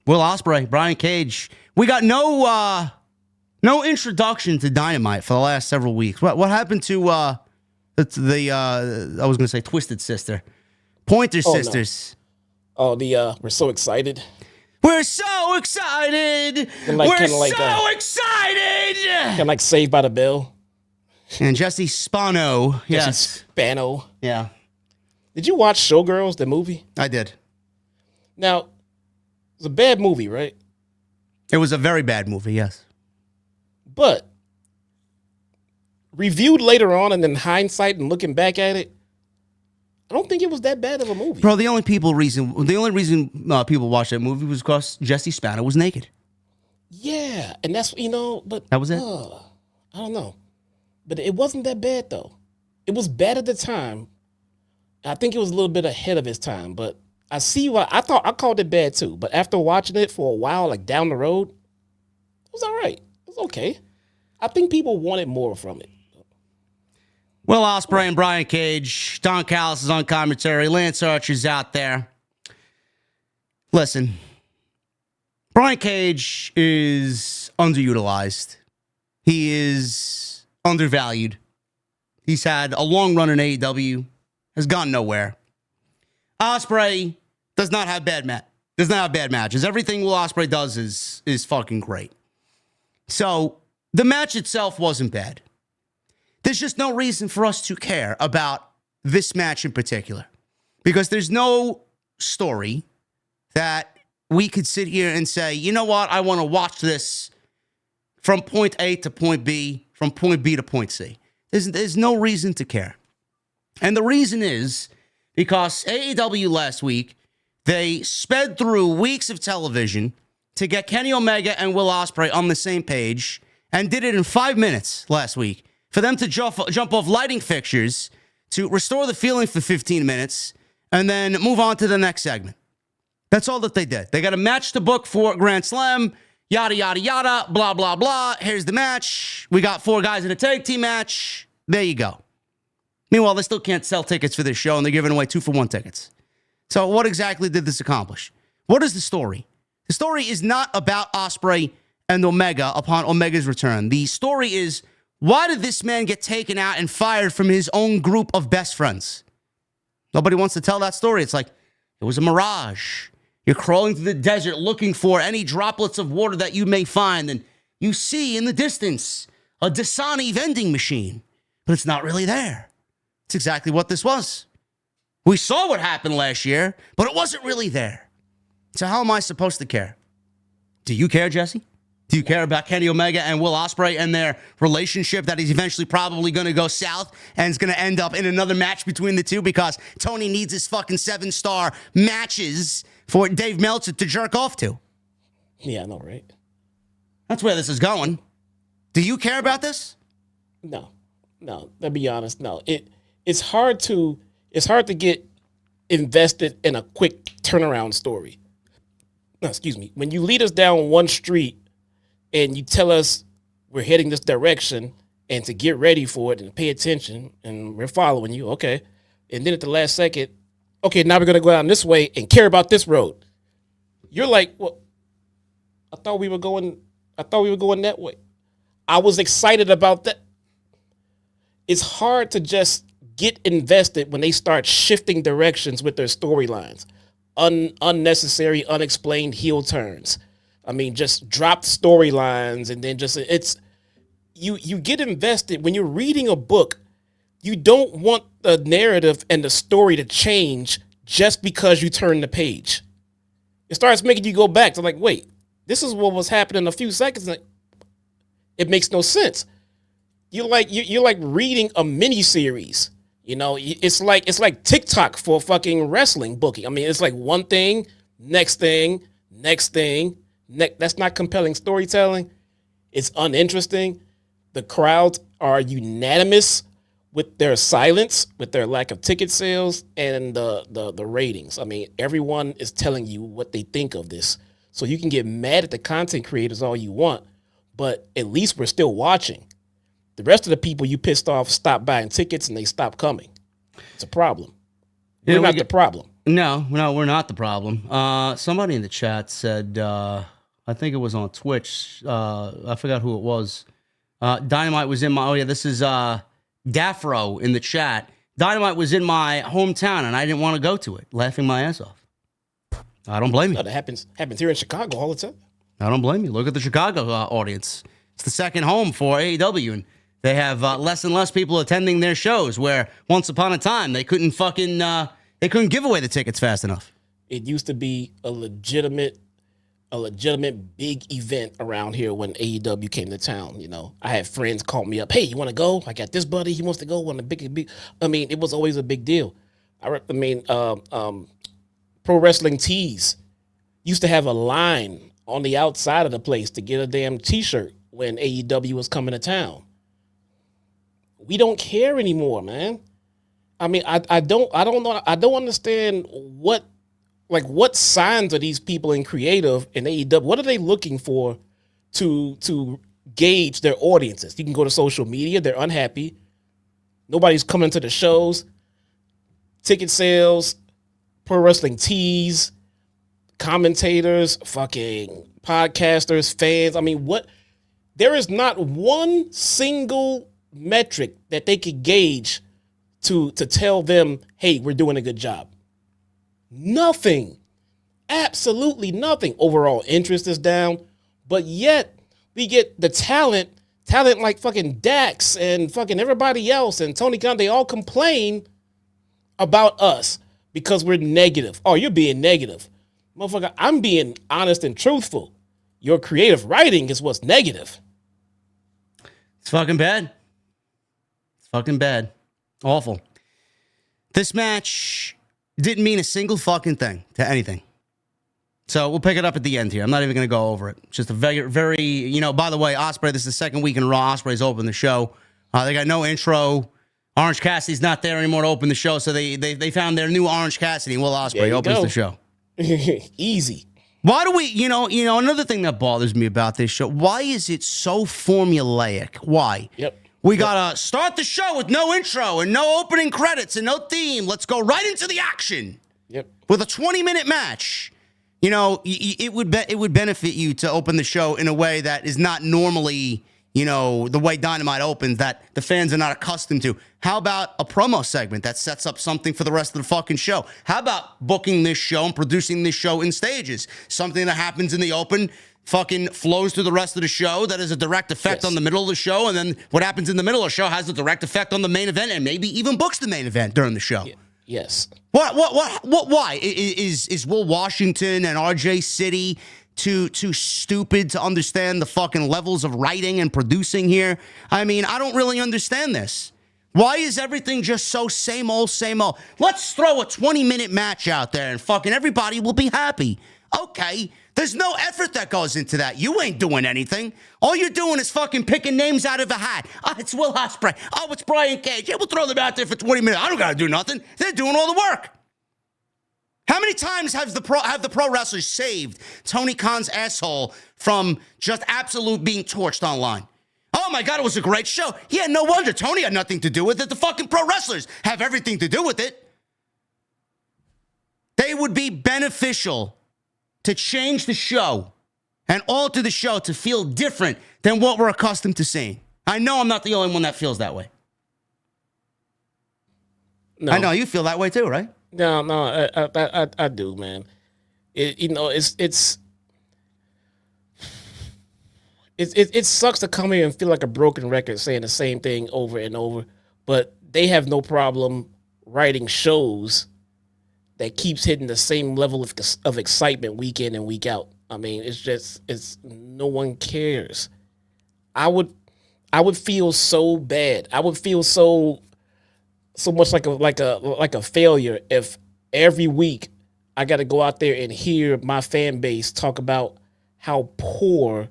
Will Ospreay, Brian Cage. We got no introduction to Dynamite for the last several weeks. What happened to I was going to say Twisted Sister, Pointer Sisters? No. We're so excited. We're so excited. We're so excited. Kind of like Saved by the Bell. And Jesse Spano. Yes. Jesse Spano. Yeah. Did you watch Showgirls, the movie? I did. Now, it was a bad movie, right? It was a very bad movie, yes. But reviewed later on and in hindsight and looking back at it, I don't think it was that bad of a movie. Bro, the only reason people watched that movie was because Jesse Spano was naked. Yeah, and that's, but... That was it? I don't know. But it wasn't that bad, though. It was bad at the time. I think it was a little bit ahead of its time, but I see why. I called it bad, too. But after watching it for a while, like down the road, it was all right. It was okay. I think people wanted more from it. Will Ospreay and Brian Cage. Don Callis is on commentary. Lance Archer's out there. Listen, Brian Cage is underutilized. He is undervalued. He's had a long run in AEW. Has gone nowhere. Ospreay does not have bad matches. Everything Will Ospreay does is fucking great. So the match itself wasn't bad. There's just no reason for us to care about this match in particular because there's no story that we could sit here and say, you know what, I want to watch this from point A to point B, from point B to point C. There's no reason to care. And the reason is because AEW last week, they sped through weeks of television to get Kenny Omega and Will Ospreay on the same page and did it in 5 minutes last week. For them to jump off lighting fixtures, to restore the feeling for 15 minutes, and then move on to the next segment. That's all that they did. They got a match to book for Grand Slam, yada, yada, yada, blah, blah, blah. Here's the match. We got 4 guys in a tag team match. There you go. Meanwhile, they still can't sell tickets for this show, and they're giving away 2-for-1 tickets. So what exactly did this accomplish? What is the story? The story is not about Ospreay and Omega upon Omega's return. The story is, why did this man get taken out and fired from his own group of best friends? Nobody wants to tell that story. It's like, it was a mirage. You're crawling through the desert looking for any droplets of water that you may find, and you see in the distance a Dasani vending machine, but it's not really there. It's exactly what this was. We saw what happened last year, but it wasn't really there. So how am I supposed to care? Do you care, Jesse? Do you care about Kenny Omega and Will Ospreay and their relationship that is eventually probably going to go south and is going to end up in another match between the two because Tony needs his fucking 7-star matches for Dave Meltzer to jerk off to? Yeah, I know, right? That's where this is going. Do you care about this? No. To be honest, no. It's hard to get invested in a quick turnaround story. No, excuse me. When you lead us down one street and you tell us we're heading this direction and to get ready for it and pay attention and we're following you, okay. And then at the last second, okay, now we're going to go down this way and care about this road. You're like, well, I thought we were going that way. I was excited about that. It's hard to just get invested when they start shifting directions with their storylines. Unnecessary, unexplained heel turns. I mean, just dropped storylines and then just you get invested when you're reading a book. You don't want the narrative and the story to change just because you turn the page. It starts making you go back to like, wait, this is what was happening a few seconds ago. It makes no sense. You're like reading a mini series. You know, it's like TikTok for fucking wrestling booking. I mean, it's like one thing, next thing. That's not compelling storytelling. It's uninteresting. The crowds are unanimous with their silence, with their lack of ticket sales, and the ratings. I mean, everyone is telling you what they think of this. So you can get mad at the content creators all you want, but at least we're still watching. The rest of the people you pissed off stop buying tickets and they stop coming. It's a problem. We're not the problem. No, we're not the problem. Somebody in the chat said, I think it was on Twitch. I forgot who it was. Dynamite was in my. Oh yeah, this is Dafro in the chat. Dynamite was in my hometown, and I didn't want to go to it. Laughing my ass off. I don't blame you. No, that happens here in Chicago all the time. I don't blame you. Look at the Chicago audience. It's the second home for AEW, and they have less and less people attending their shows. Where once upon a time they couldn't give away the tickets fast enough. It used to be a legitimate big event around here when AEW came to town. You know, I had friends call me up. Hey, you want to go? I got this buddy. He wants to go. Want a big. I mean, it was always a big deal. Pro Wrestling Tees used to have a line on the outside of the place to get a damn T-shirt when AEW was coming to town. We don't care anymore, man. I mean, I don't know. I don't understand what signs are these people in creative and AEW? What are they looking for to gauge their audiences? You can go to social media. They're unhappy. Nobody's coming to the shows. Ticket sales, Pro Wrestling Tees, commentators, fucking podcasters, fans. I mean, what? There is not one single metric that they could gauge to tell them, hey, we're doing a good job. Nothing. Absolutely nothing. Overall interest is down, but yet we get the talent like fucking Dax and fucking everybody else and Tony Khan. They all complain about us because we're negative. Oh, you're being negative. Motherfucker, I'm being honest and truthful. Your creative writing is what's negative. It's fucking bad. It's fucking bad. Awful. This match didn't mean a single fucking thing to anything. So we'll pick it up at the end here. I'm not even going to go over it. Just a very, very, by the way, Ospreay, this is the second week in Raw. Ospreay's opened the show. They got no intro. Orange Cassidy's not there anymore to open the show, so they found their new Orange Cassidy, and Will Ospreay opens the show. Easy. Why do we, another thing that bothers me about this show, why is it so formulaic? Why? Yep. We got to start the show with no intro and no opening credits and no theme. Let's go right into the action. Yep. With a 20-minute match. It would benefit you to open the show in a way that is not normally, the way Dynamite opens, that the fans are not accustomed to. How about a promo segment that sets up something for the rest of the fucking show? How about booking this show and producing this show in stages? Something that happens in the open fucking flows through the rest of the show that has a direct effect on the middle of the show, and then what happens in the middle of the show has a direct effect on the main event, and maybe even books the main event during the show. Yeah. Yes. What? Why is Will Washington and RJ City too stupid to understand the fucking levels of writing and producing here? I mean, I don't really understand this. Why is everything just so same old, same old? Let's throw a 20-minute match out there and fucking everybody will be happy. Okay, there's no effort that goes into that. You ain't doing anything. All you're doing is fucking picking names out of a hat. Oh, it's Will Ospreay. Oh, it's Brian Cage. Yeah, we'll throw them out there for 20 minutes. I don't got to do nothing. They're doing all the work. How many times have the pro wrestlers saved Tony Khan's asshole from just absolute being torched online? Oh my God, it was a great show. Yeah, no wonder. Tony had nothing to do with it. The fucking pro wrestlers have everything to do with it. They would be beneficial to change the show and alter the show to feel different than what we're accustomed to seeing. I know I'm not the only one that feels that way. No. I know you feel that way too, right? No, I do, man. It sucks to come here and feel like a broken record saying the same thing over and over, but they have no problem writing shows that keeps hitting the same level of excitement week in and week out. I mean, it's no one cares. I would feel so bad. I would feel so much like a failure if every week I got to go out there and hear my fan base talk about how poor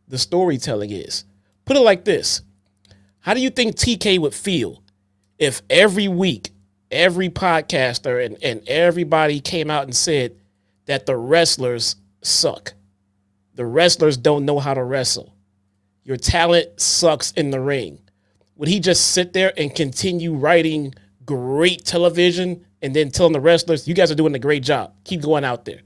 the storytelling is. Put it like this. How do you think TK would feel if every week every podcaster and everybody came out and said that the wrestlers suck? The wrestlers don't know how to wrestle. Your talent sucks in the ring. Would he just sit there and continue writing great television and then telling the wrestlers, you guys are doing a great job. Keep going out there.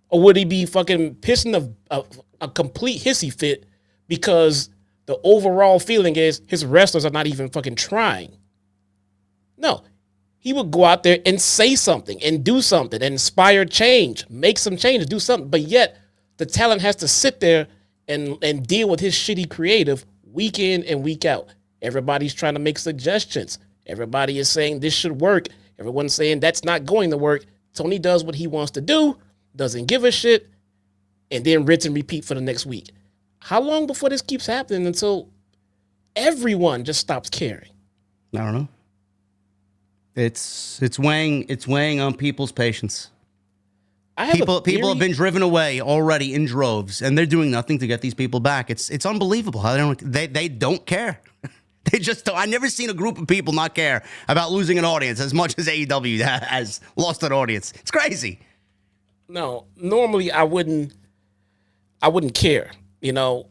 Or would he be fucking pissing a complete hissy fit because the overall feeling is his wrestlers are not even fucking trying? No. He would go out there and say something and do something and inspire change, make some changes, do something. But yet the talent has to sit there and deal with his shitty creative week in and week out. Everybody's trying to make suggestions. Everybody is saying this should work. Everyone's saying that's not going to work. Tony does what he wants to do, doesn't give a shit, and then rinse and repeat for the next week. How long before this keeps happening until everyone just stops caring? I don't know. It's weighing on people's patience. People have been driven away already in droves, and they're doing nothing to get these people back. It's unbelievable how they don't care. They just don't. I've never seen a group of people not care about losing an audience as much as AEW has lost an audience. It's crazy. No, normally I wouldn't care. You know,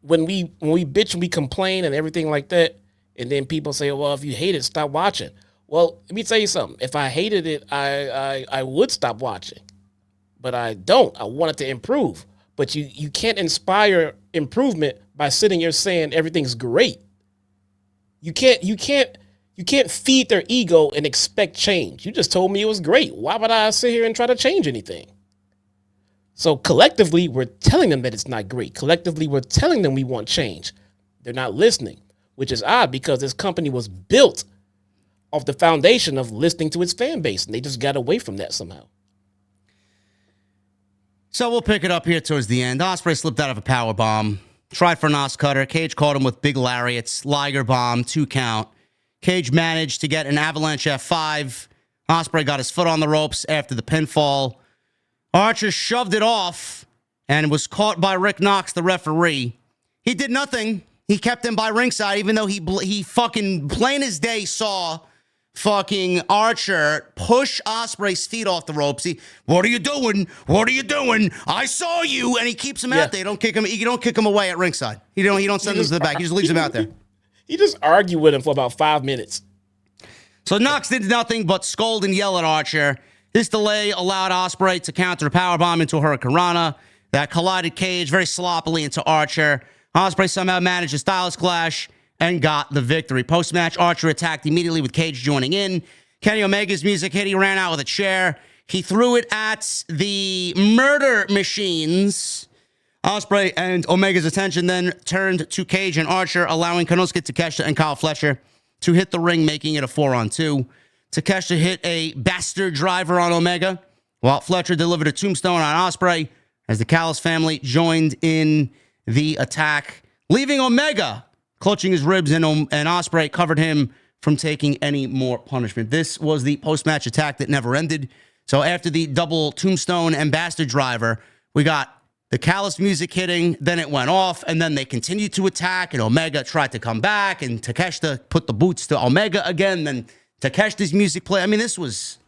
when we bitch and we complain and everything like that, and then people say, well, if you hate it, stop watching. Well, let me tell you something. If I hated it, I would stop watching. But I don't. I want it to improve. But you can't inspire improvement by sitting here saying everything's great. You can't feed their ego and expect change. You just told me it was great. Why would I sit here and try to change anything? So collectively, we're telling them that it's not great. Collectively, we're telling them we want change. They're not listening, which is odd because this company was built off the foundation of listening to its fan base, and they just got away from that somehow. So we'll pick it up here towards the end. Ospreay slipped out of a power bomb, tried for an Os cutter. Cage caught him with big lariats, Liger bomb, 2 count. Cage managed to get an avalanche F5. Ospreay got his foot on the ropes after the pinfall. Archer shoved it off and was caught by Rick Knox, the referee. He did nothing. He kept him by ringside, even though he fucking plain as day saw fucking Archer push Ospreay's feet off the ropes. What are you doing? What are you doing? I saw you. And he keeps him out there. You don't kick him away at ringside. You don't send him to the back. He just leaves him out there. He just argued with him for about 5 minutes. So Knox did nothing but scold and yell at Archer. This delay allowed Ospreay to counter a powerbomb into a Hurricanrana that collided Cage very sloppily into Archer. Ospreay somehow managed a Styles Clash and got the victory. Post-match, Archer attacked immediately with Cage joining in. Kenny Omega's music hit. He ran out with a chair. He threw it at the murder machines. Ospreay and Omega's attention then turned to Cage and Archer, allowing Konosuke Takeshita and Kyle Fletcher to hit the ring, making it a 4-on-2. Takeshita hit a bastard driver on Omega, while Fletcher delivered a tombstone on Ospreay as the Callis family joined in the attack, leaving Omega clutching his ribs, and Ospreay covered him from taking any more punishment. This was the post-match attack that never ended. So after the double tombstone and bastard driver, we got the Callis music hitting, then it went off, and then they continued to attack, and Omega tried to come back, and Takeshita put the boots to Omega again, then Takeshita's music play. I mean, this was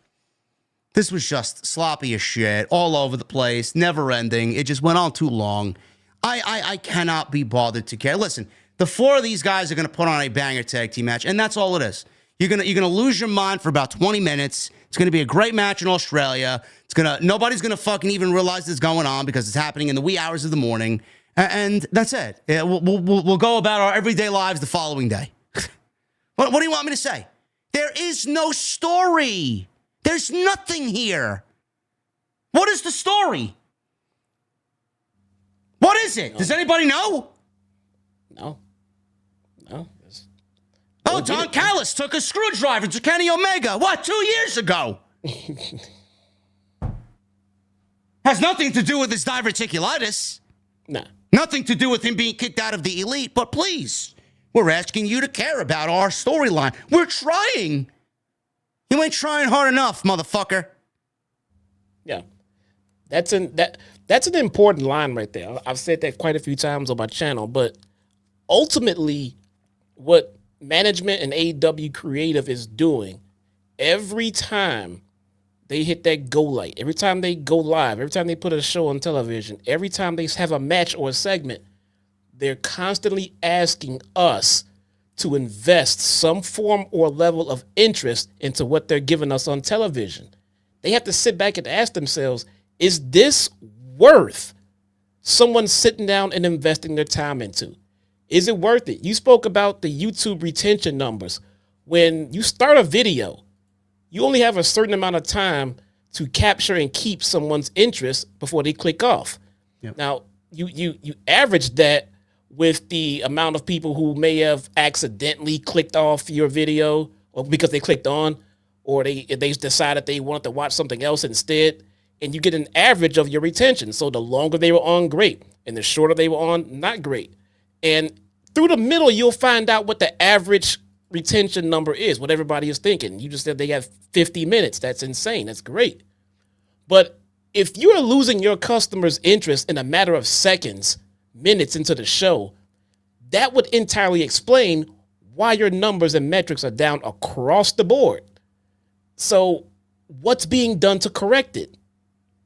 just sloppy as shit, all over the place, never ending. It just went on too long. I cannot be bothered to care. Listen, the 4 of these guys are going to put on a banger tag team match, and that's all it is. You're gonna lose your mind for about 20 minutes. It's gonna be a great match in Australia. Nobody's gonna fucking even realize it's going on because it's happening in the wee hours of the morning, and that's it. We'll go about our everyday lives the following day. What do you want me to say? There is no story. There's nothing here. What is the story? What is it? Does anybody know? No. Oh, Don Callis took a screwdriver to Kenny Omega. What, 2 years ago? Has nothing to do with his diverticulitis. Nah. Nothing to do with him being kicked out of the Elite. But please, we're asking you to care about our storyline. We're trying. You ain't trying hard enough, motherfucker. Yeah. That's an important line right there. I've said that quite a few times on my channel, but ultimately what management and AEW creative is doing every time they hit that go light, every time they go live, every time they put a show on television, every time they have a match or a segment, they're constantly asking us to invest some form or level of interest into what they're giving us on television. They have to sit back and ask themselves, is this worth someone sitting down and investing their time into? Is it worth it? You spoke about the YouTube retention numbers. When you start a video, you only have a certain amount of time to capture and keep someone's interest before they click off. Yep. Now, you average that with the amount of people who may have accidentally clicked off your video, or because they clicked on, or they decided they wanted to watch something else instead, and you get an average of your retention. So the longer they were on, great, and the shorter they were on, not great. And through the middle, you'll find out what the average retention number is, what everybody is thinking. You just said they have 50 minutes. That's insane. That's great. But if you're losing your customers' interest in a matter of seconds, minutes into the show, that would entirely explain why your numbers and metrics are down across the board. So what's being done to correct it?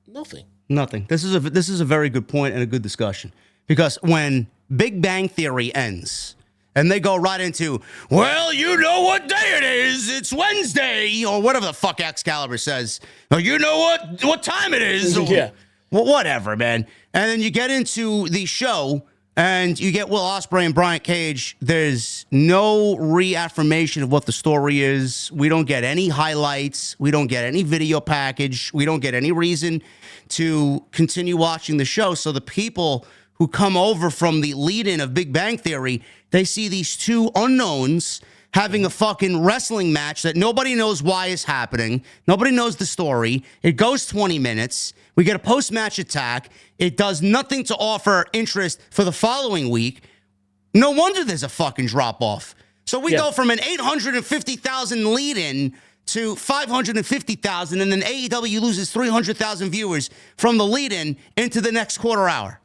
Nothing. This is a very good point and a good discussion, because when Big Bang Theory ends and they go right into, well, you know what day it is, it's Wednesday, or whatever the fuck Excalibur says, or you know what time it is, or, yeah, well, whatever, man. And then you get into the show and you get Will Ospreay and Brian Cage. There's no reaffirmation of what the story is. We don't get any highlights. We don't get any video package. We don't get any reason to continue watching the show. So the people who come over from the lead-in of Big Bang Theory, they see these two unknowns having a fucking wrestling match that nobody knows why is happening. Nobody knows the story. It goes 20 minutes. We get a post-match attack. It does nothing to offer interest for the following week. No wonder there's a fucking drop-off. So we go from an 850,000 lead-in to 550,000, and then AEW loses 300,000 viewers from the lead-in into the next quarter hour.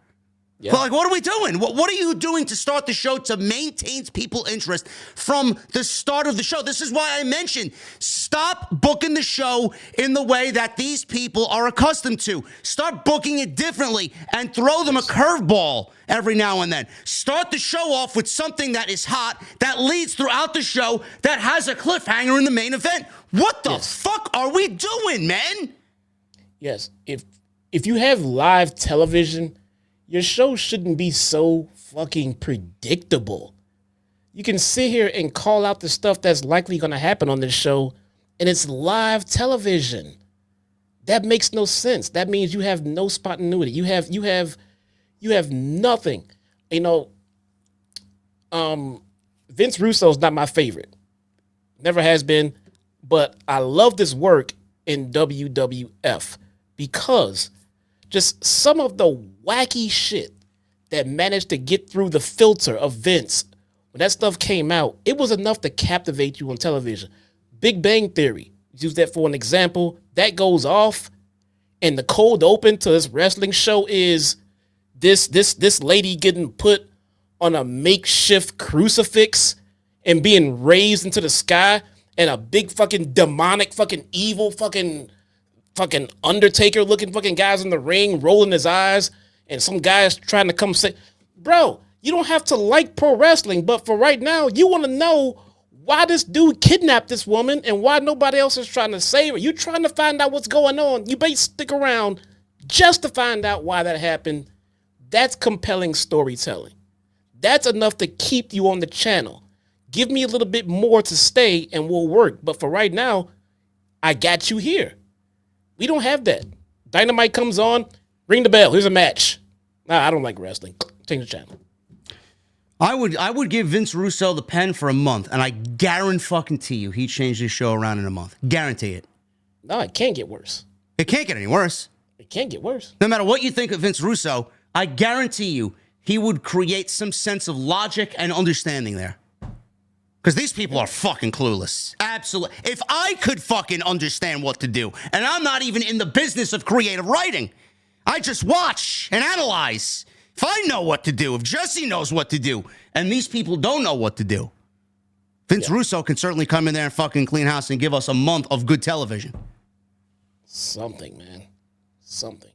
Yeah. But, like, what are we doing? What are you doing to start the show to maintain people's interest from the start of the show? This is why I mentioned, stop booking the show in the way that these people are accustomed to. Start booking it differently and throw them a curveball every now and then. Start the show off with something that is hot, that leads throughout the show, that has a cliffhanger in the main event. What the fuck are we doing, man? Yes. If you have live television, your show shouldn't be so fucking predictable. You can sit here and call out the stuff that's likely going to happen on this show, and it's live television. That makes no sense. That means you have no spontaneity. You have nothing. You know, Vince Russo's not my favorite. Never has been, but I love this work in WWF because just some of the wacky shit that managed to get through the filter of Vince, when that stuff came out, it was enough to captivate you on television. Big Bang Theory, use that for an example. That goes off, and the cold open to this wrestling show is this lady getting put on a makeshift crucifix and being raised into the sky, and a big fucking demonic fucking evil fucking Undertaker looking fucking guys in the ring rolling his eyes, and some guys trying to come say, bro, you don't have to like pro wrestling, but for right now, you want to know why this dude kidnapped this woman and why nobody else is trying to save her. You're trying to find out what's going on. You better stick around just to find out why that happened. That's compelling storytelling. That's enough to keep you on the channel. Give me a little bit more to stay and we'll work. But for right now, I got you here. We don't have that. Dynamite comes on, ring the bell. Here's a match. Nah, I don't like wrestling. Change the channel. I would give Vince Russo the pen for a month, and I guarantee you he'd change this show around in a month. Guarantee it. No, it can't get worse. It can't get any worse. It can't get worse. No matter what you think of Vince Russo, I guarantee you he would create some sense of logic and understanding there. Because these people are fucking clueless. Absolutely. If I could fucking understand what to do, and I'm not even in the business of creative writing, I just watch and analyze. If I know what to do, if Jesse knows what to do, and these people don't know what to do, Vince Russo can certainly come in there and fucking clean house and give us a month of good television. Something, man. Something.